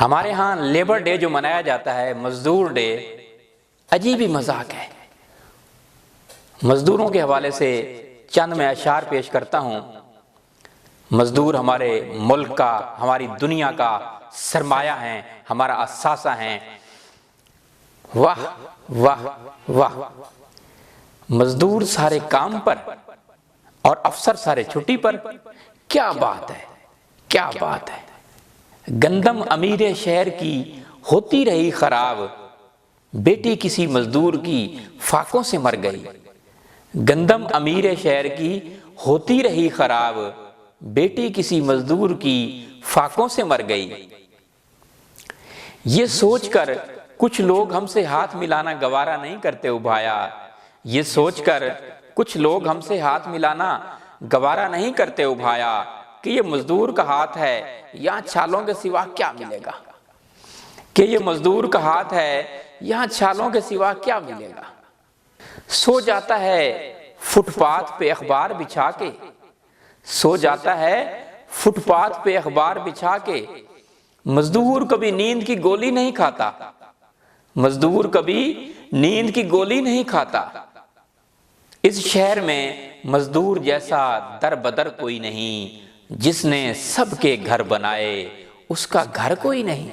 ہمارے ہاں labour day جو منایا جاتا ہے، مزدور ڈے، عجیب ہی مذاق ہے۔ مزدوروں کے حوالے سے چند میں اشعار پیش کرتا ہوں۔ مزدور ہمارے ملک کا، ہماری دنیا کا سرمایہ ہیں، ہمارا اثاثہ ہیں۔ واہ واہ واہ، مزدور سارے کام پر اور افسر سارے چھٹی پر، کیا بات ہے، کیا بات ہے۔ گندم امیر شہر کی ہوتی رہی خراب، بیٹی کسی مزدور کی فاقوں سے مر گئی۔ گندم امیر شہر کی ہوتی رہی خراب، بیٹی کسی مزدور کی فاقوں سے مر گئی۔ یہ سوچ کر کچھ لوگ ہم سے ہاتھ ملانا گوارا نہیں کرتے ابھایا، یہ سوچ کر کچھ لوگ ہم سے ہاتھ ملانا گوارا نہیں کرتے ابھایا، کہ یہ مزدور کا ہاتھ ہے یہاں چھالوں کے سوا کیا ملے گا، کہ یہ مزدور کا ہاتھ ہے یہاں چھالوں کے سوا کیا ملے گا۔ سو جاتا ہے فٹ پاتھ پہ اخبار بچھا کے، سو جاتا ہے فٹ پاتھ پہ اخبار بچھا کے، مزدور کبھی نیند کی گولی نہیں کھاتا، مزدور کبھی نیند کی گولی نہیں کھاتا۔ اس شہر میں مزدور جیسا در بدر کوئی نہیں، جس نے سب کے گھر بنائے اس کا گھر کوئی نہیں۔